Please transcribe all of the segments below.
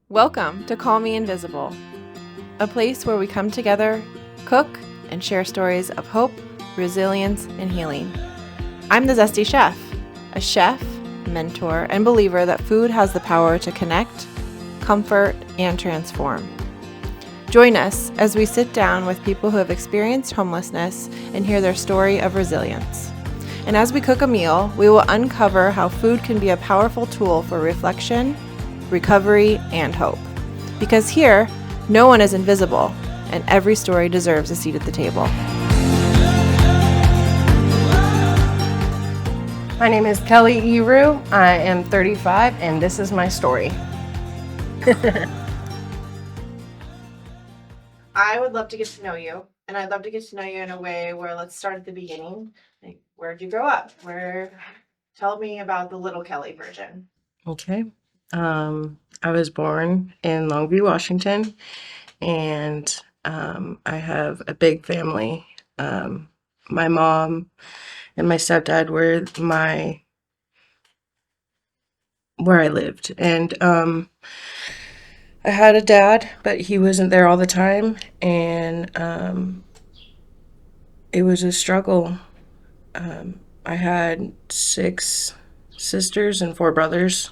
Welcome to Call Me Invisible, a place where we come together, cook, and share stories of hope, resilience, and healing. I'm the Zesty Chef, a chef, mentor, and believer that food has the power to connect, comfort, and transform. Join us as we sit down with people who have experienced homelessness and hear their story of resilience. And as we cook a meal, we will uncover how food can be a powerful tool for reflection, recovery, and hope. Because here, no one is invisible, and every story deserves a seat at the table. My name is Kelly Herou. I am 35, and this is my story. I would love to get to know you, and I'd love to get to know you in a way where, let's start at the beginning. Like, where'd you grow up? Tell me about the little Kelly version. Okay. I was born in Longview, Washington, and I have a big family. My mom and my stepdad were where I lived, and I had a dad, but he wasn't there all the time, and it was a struggle. I had 6 sisters and 4 brothers.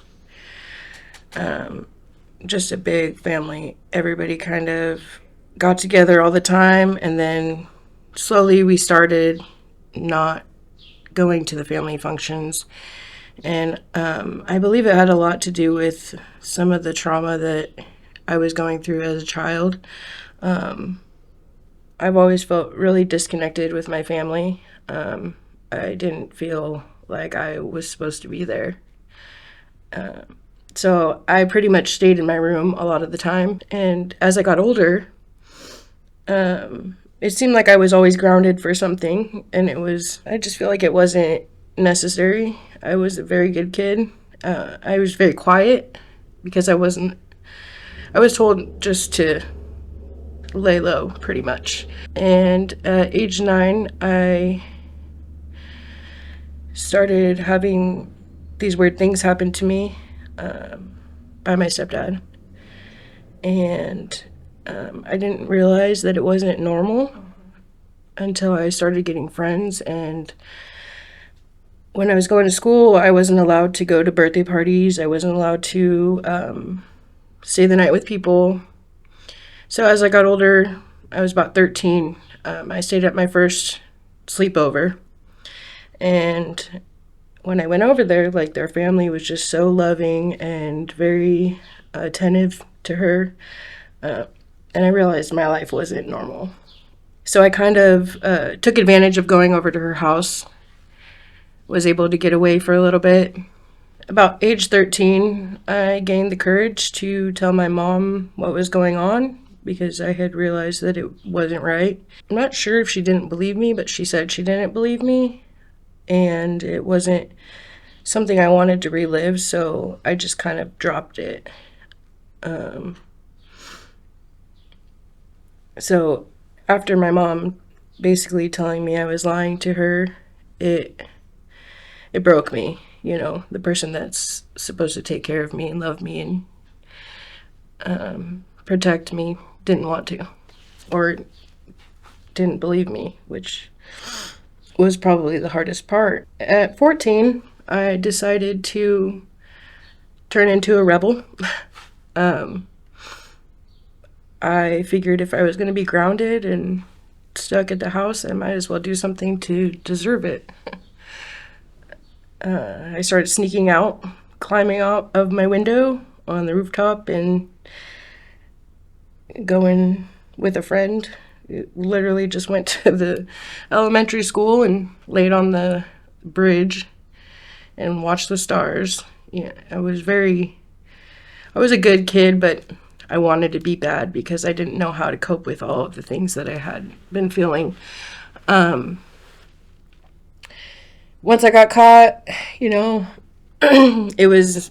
Just a big family. Everybody kind of got together all the time, and then slowly we started not going to the family functions. And I believe it had a lot to do with some of the trauma that I was going through as a child. I've always felt really disconnected with my family. I didn't feel like I was supposed to be there. So I pretty much stayed in my room a lot of the time. And as I got older, it seemed like I was always grounded for something. And I just feel like it wasn't necessary. I was a very good kid. I was very quiet because I was told just to lay low, pretty much. And at age 9, I started having these weird things happen to me by my stepdad. And I didn't realize that it wasn't normal until I started getting friends. And when I was going to school, I wasn't allowed to go to birthday parties. I wasn't allowed to stay the night with people. So as I got older, I was about 13, I stayed at my first sleepover. And when I went over there, like, their family was just so loving and very attentive to her. And I realized my life wasn't normal. So I kind of took advantage of going over to her house, was able to get away for a little bit. About age 13, I gained the courage to tell my mom what was going on because I had realized that it wasn't right. I'm not sure if she didn't believe me, but she said she didn't believe me. And it wasn't something I wanted to relive, so I just kind of dropped it. So after my mom basically telling me I was lying to her, it broke me. You know, the person that's supposed to take care of me and love me and protect me didn't want to, or didn't believe me, which was probably the hardest part. At 14, I decided to turn into a rebel. I figured if I was going to be grounded and stuck at the house, I might as well do something to deserve it. I started sneaking out, climbing out of my window on the rooftop and going with a friend. Literally just went to the elementary school and laid on the bridge and watched the stars. Yeah, I was a good kid, but I wanted to be bad because I didn't know how to cope with all of the things that I had been feeling. Once I got caught, you know, it was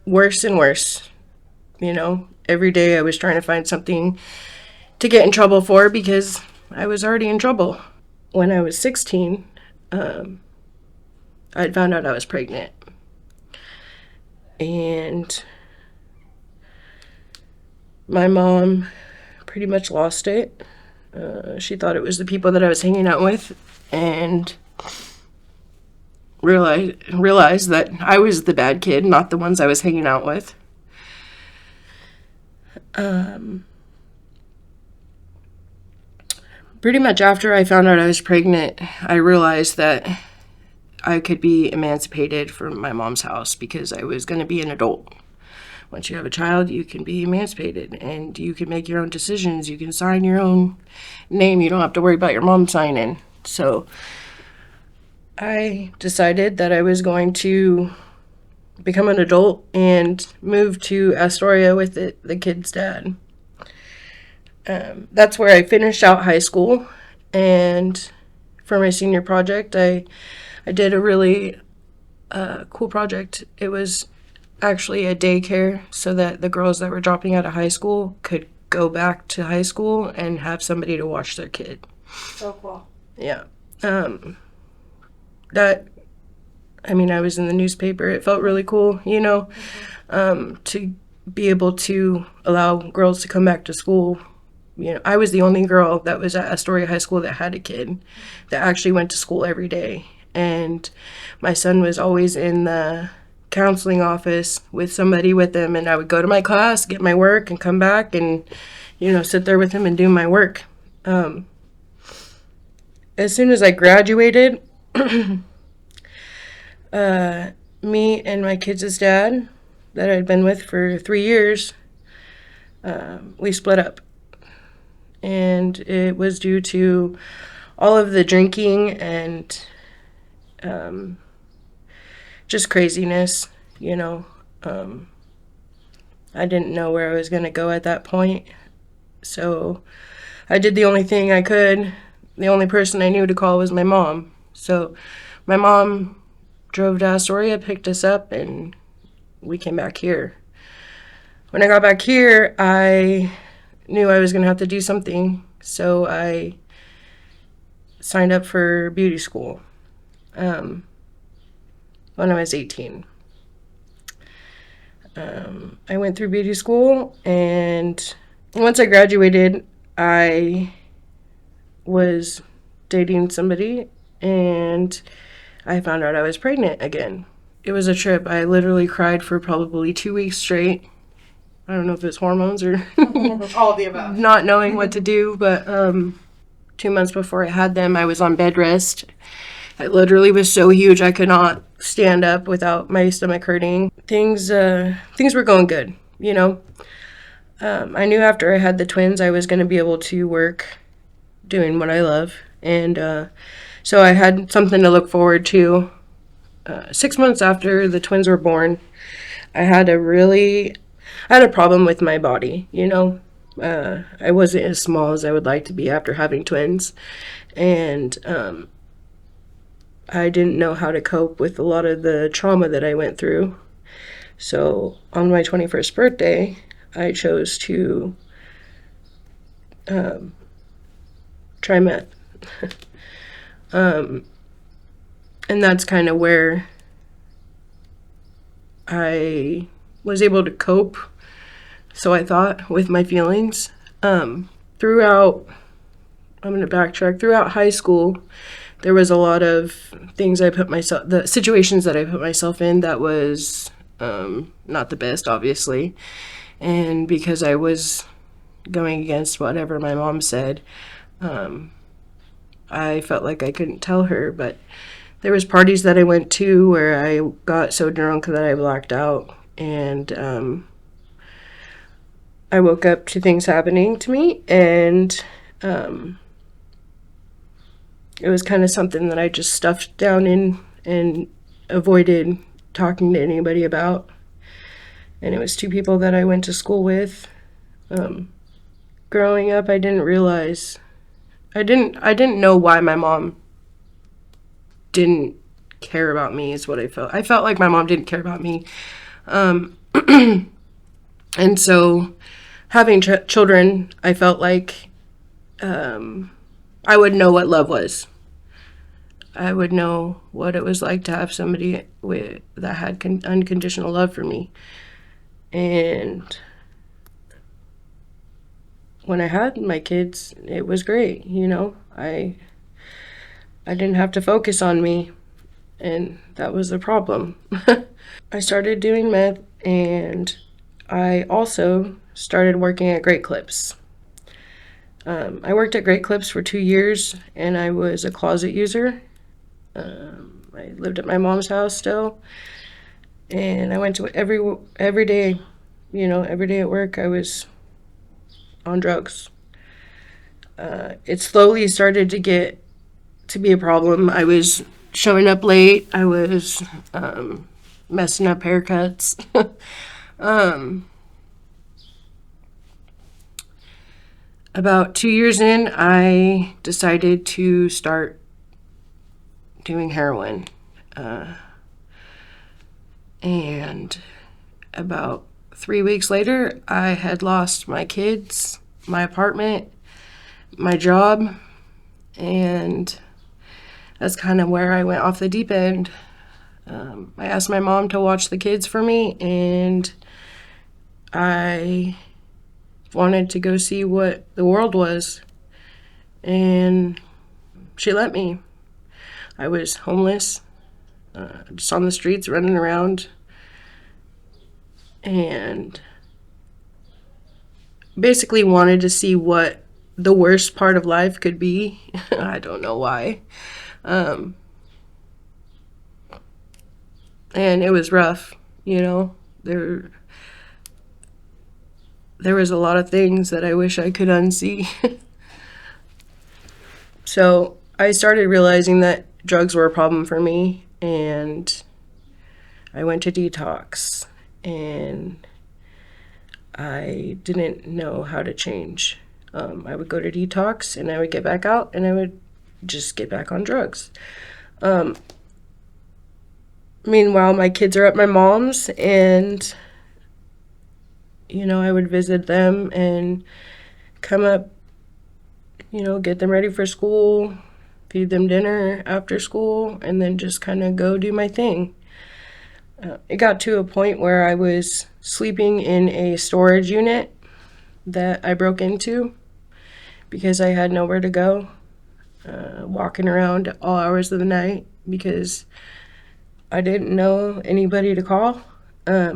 worse and worse. You know, every day I was trying to find something to get in trouble for because I was already in trouble. When I was 16, I'd found out I was pregnant. And My mom pretty much lost it. She thought it was the people that I was hanging out with, and realized that I was the bad kid, not the ones I was hanging out with. Pretty much after I found out I was pregnant, I realized that I could be emancipated from my mom's house because I was going to be an adult. Once you have a child, you can be emancipated and you can make your own decisions. You can sign your own name. You don't have to worry about your mom signing. So I decided that I was going to become an adult and move to Astoria with the kid's dad. That's where I finished out high school, and for my senior project, I did a really cool project. It was actually a daycare so that the girls that were dropping out of high school could go back to high school and have somebody to watch their kid. So cool. Yeah. I was in the newspaper. It felt really cool, to be able to allow girls to come back to school. I was the only girl that was at Astoria High School that had a kid that actually went to school every day. And my son was always in the counseling office with somebody with him, and I would go to my class, get my work, and come back and, sit there with him and do my work. As soon as I graduated, me and my kids' dad that I'd been with for 3 years, we split up. And it was due to all of the drinking and just craziness, I didn't know where I was going to go at that point. So I did the only thing I could. The only person I knew to call was my mom. So my mom drove to Astoria, picked us up, and we came back here. When I got back here, I knew I was going to have to do something, so I signed up for beauty school when I was 18. I went through beauty school, and once I graduated, I was dating somebody, and I found out I was pregnant again. It was a trip. I literally cried for probably 2 weeks straight. I don't know if it's hormones or All of the above. Not knowing what to do, but 2 months before I had them, I was on bed rest. I literally was so huge I could not stand up without my stomach hurting. Things were going good, I knew after I had the twins I was going to be able to work doing what I love, and so I had something to look forward to. 6 months after the twins were born, I had a problem with my body, I wasn't as small as I would like to be after having twins, and I didn't know how to cope with a lot of the trauma that I went through. So on my 21st birthday, I chose to try meth. And that's kind of where I was able to cope, so I thought, with my feelings. I'm going to backtrack. Throughout high school, there was a lot of the situations that I put myself in that was not the best, obviously. And because I was going against whatever my mom said, I felt like I couldn't tell her, but there was parties that I went to where I got so drunk that I blacked out, and I woke up to things happening to me, and it was kind of something that I just stuffed down in and avoided talking to anybody about. And it was 2 people that I went to school with. Growing up, I didn't realize, I didn't know why my mom didn't care about me, is what I felt. I felt like my mom didn't care about me. And so having children, I felt like I would know what love was. I would know what it was like to have somebody that had unconditional love for me. And when I had my kids, it was great, you know. I didn't have to focus on me, and that was the problem. I started doing meth, and I also started working at Great Clips. I worked at Great Clips for 2 years, and I was a closet user. I lived at my mom's house still, and I went to every day, you know, every day at work I was on drugs. It slowly started to get to be a problem. I was showing up late. I was messing up haircuts. About 2 years in, I decided to start doing heroin. And about 3 weeks later, I had lost my kids, my apartment, my job, and that's kind of where I went off the deep end. I asked my mom to watch the kids for me, and I wanted to go see what the world was, and she let me. I was homeless, just on the streets running around, and basically wanted to see what the worst part of life could be. I don't know why. And it was rough, you know. There was a lot of things that I wish I could unsee. So I started realizing that drugs were a problem for me, and I went to detox, and I didn't know how to change. I would go to detox, and I would get back out, and I would just get back on drugs. Meanwhile, my kids are at my mom's, and, you know, I would visit them and come up, you know, get them ready for school, feed them dinner after school, and then just kind of go do my thing. It got to a point where I was sleeping in a storage unit that I broke into because I had nowhere to go, walking around all hours of the night because I didn't know anybody to call. At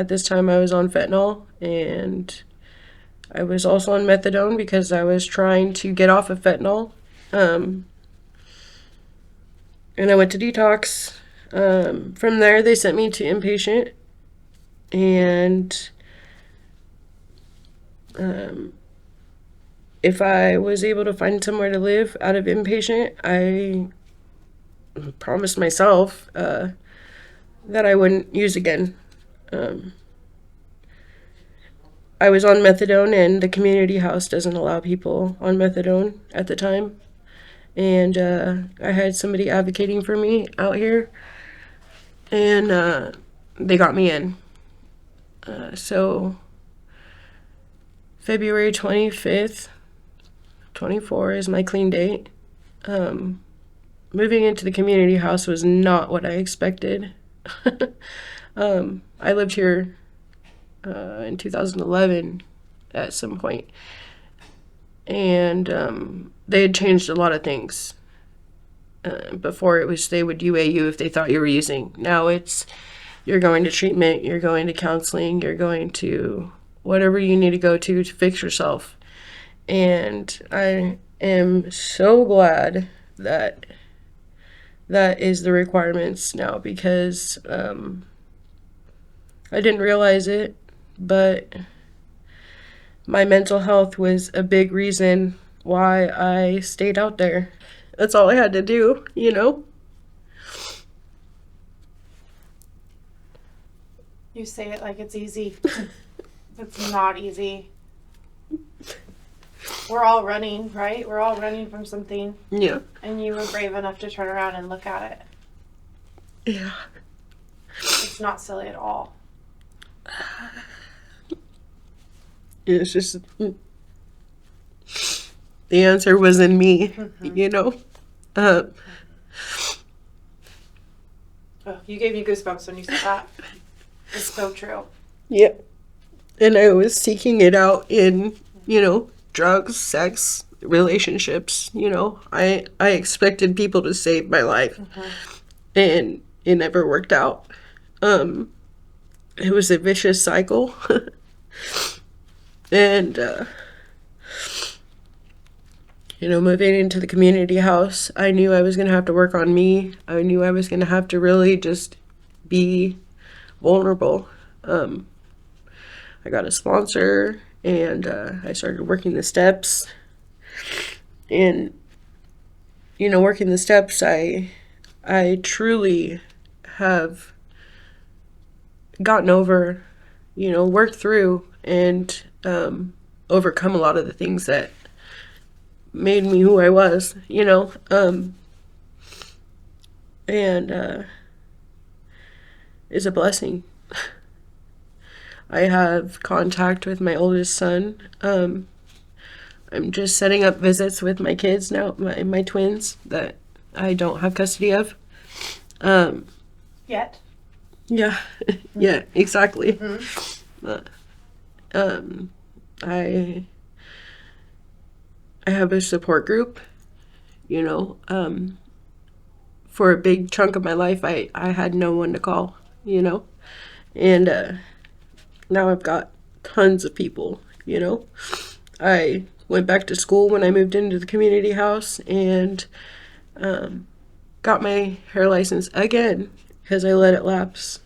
this time, I was on fentanyl, and I was also on methadone because I was trying to get off of fentanyl. And I went to detox. From there, they sent me to inpatient, and if I was able to find somewhere to live out of inpatient, I promised myself that I wouldn't use again. I was on methadone, and the community house doesn't allow people on methadone at the time. And I had somebody advocating for me out here, and they got me in. So February 25th, 24 is my clean date. Moving into the community house was not what I expected. I lived here in 2011 at some point, and they had changed a lot of things. Before it was they would UA you if they thought you were using. Now it's you're going to treatment, you're going to counseling, you're going to whatever you need to go to fix yourself. And I am so glad that that is the requirements now because I didn't realize it, but my mental health was a big reason why I stayed out there. That's all I had to do, you know? You say it like it's easy. It's not easy. We're all running, right? We're all running from something. Yeah. And you were brave enough to turn around and look at it. Yeah. It's not silly at all. It's just the answer was in me, you know? Oh, you gave me goosebumps when you said that. It's so true. Yeah. And I was seeking it out in, drugs, sex, relationships. I expected people to save my life, and it never worked out. It was a vicious cycle. And moving into the community house, I knew I was going to have to work on me. I knew I was going to have to really just be vulnerable. I got a sponsor, and I started working the steps. And working the steps, I truly have gotten over, worked through, and overcome a lot of the things that made me who I was, and is a blessing. I have contact with my oldest son. I'm just setting up visits with my kids now, my twins that I don't have custody of. Yet. Yeah, yeah, exactly. I have a support group, for a big chunk of my life, I had no one to call, and now I've got tons of people, I went back to school when I moved into the community house, and got my hair license again because I let it lapse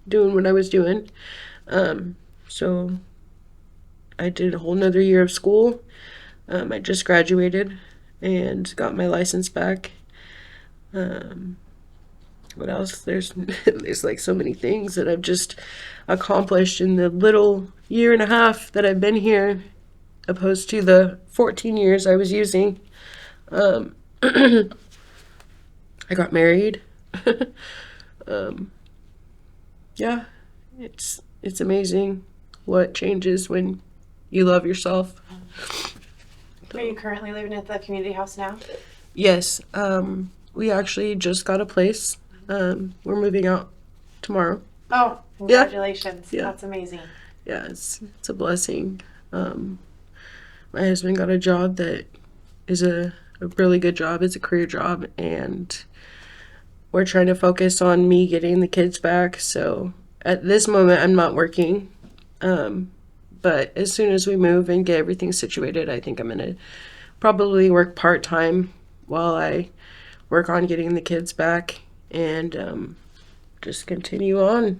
doing what I was doing. So I did a whole nother year of school. I just graduated and got my license back. What else? There's like so many things that I've just accomplished in the little year and a half that I've been here, opposed to the 14 years I was using. I got married. Yeah, it's amazing what changes when you love yourself. Are you currently living at the community house now? Yes, we actually just got a place. We're moving out tomorrow. Oh, congratulations. Yeah. That's amazing. Yeah, it's a blessing. My husband got a job that is a really good job. It's a career job, and we're trying to focus on me getting the kids back. So at this moment, I'm not working. But as soon as we move and get everything situated, I think I'm going to probably work part-time while I work on getting the kids back, and just continue on.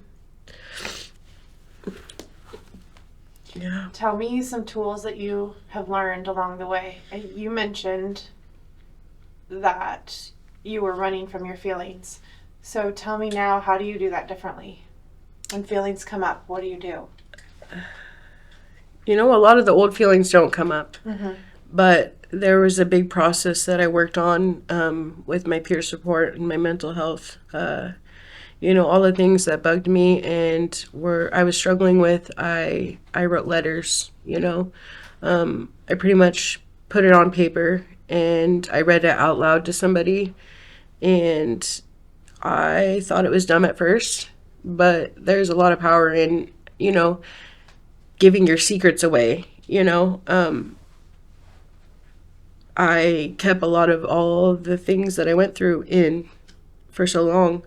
Yeah. Tell me some tools that you have learned along the way. You mentioned that you were running from your feelings. So tell me now, how do you do that differently? When feelings come up, what do you do? A lot of the old feelings don't come up, but there was a big process that I worked on with my peer support and my mental health. All the things that bugged me and I was struggling with, I wrote letters, I pretty much put it on paper and I read it out loud to somebody, and I thought it was dumb at first, but there's a lot of power in, giving your secrets away, I kept a lot of all of the things that I went through in for so long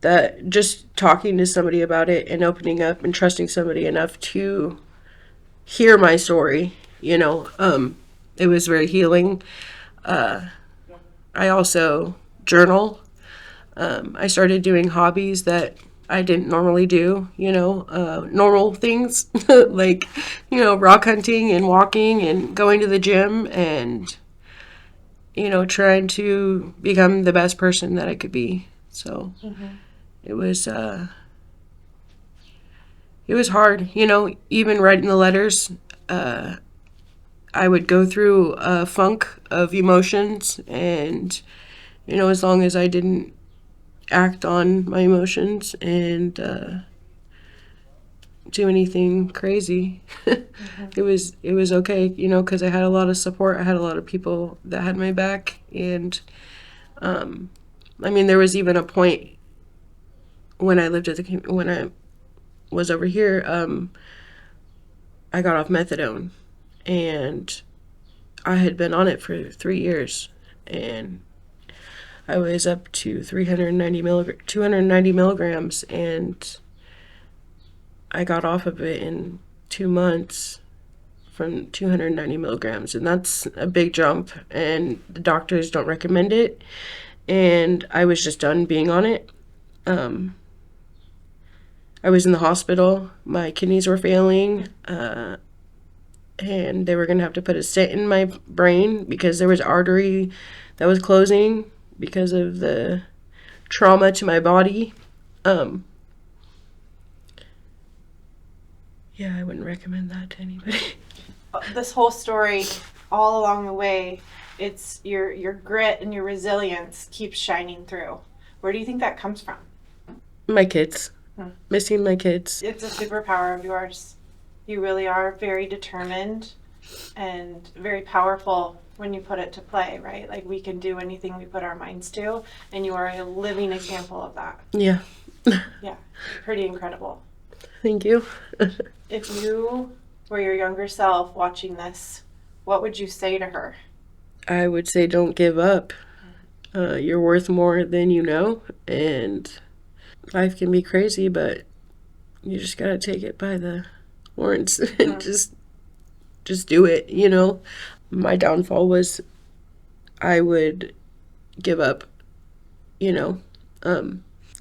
that just talking to somebody about it and opening up and trusting somebody enough to hear my story, it was very healing. I also journal. I started doing hobbies that I didn't normally do, normal things like, rock hunting and walking and going to the gym and, trying to become the best person that I could be. So it was hard, even writing the letters. I would go through a funk of emotions, and, as long as I didn't act on my emotions and do anything crazy, it was okay, because I had a lot of support. I had a lot of people that had my back, and there was even a point when I lived when I was over here, I got off methadone, and I had been on it for 3 years, and I was up to 290 milligrams, and I got off of it in 2 months from 290 milligrams, and that's a big jump, and the doctors don't recommend it, and I was just done being on it. I was in the hospital. My kidneys were failing, and they were going to have to put a stent in my brain because there was artery that was closing because of the trauma to my body. Yeah, I wouldn't recommend that to anybody. This whole story, all along the way, it's your grit and your resilience keeps shining through. Where do you think that comes from? My kids. Missing my kids. It's a superpower of yours. You really are very determined and very powerful when you put it to play, right? Like, we can do anything we put our minds to, and you are a living example of that. Yeah. Yeah, pretty incredible. Thank you. If you were your younger self watching this, what would you say to her? I would say don't give up. You're worth more than you know, and life can be crazy, but you just gotta take it by the horns and just do it, you know? My downfall was I would give up, you know?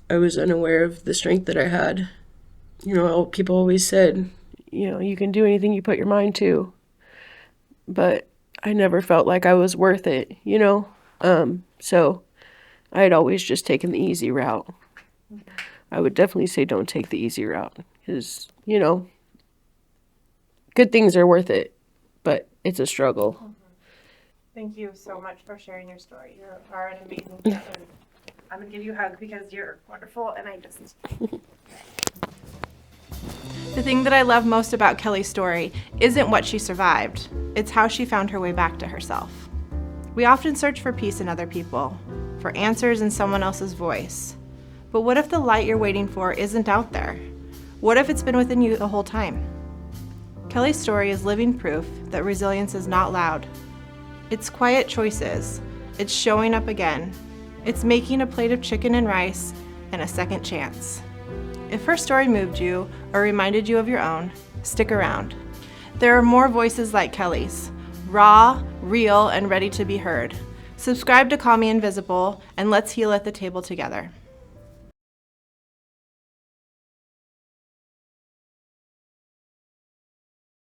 I was unaware of the strength that I had. You know, people always said, you know, you can do anything you put your mind to, but I never felt like I was worth it, you know? So I had always just taken the easy route. I would definitely say don't take the easy route because, you know, good things are worth it, but it's a struggle. Thank you so much for sharing your story. You are an amazing person. I'm going to give you a hug because you're wonderful, and I just... The thing that I love most about Kelly's story isn't what she survived. It's how she found her way back to herself. We often search for peace in other people, for answers in someone else's voice. But what if the light you're waiting for isn't out there? What if it's been within you the whole time? Kelly's story is living proof that resilience is not loud. It's quiet choices. It's showing up again. It's making a plate of chicken and rice and a second chance. If her story moved you or reminded you of your own, stick around. There are more voices like Kelly's, raw, real, and ready to be heard. Subscribe to Call Me Invisible, and let's heal at the table together.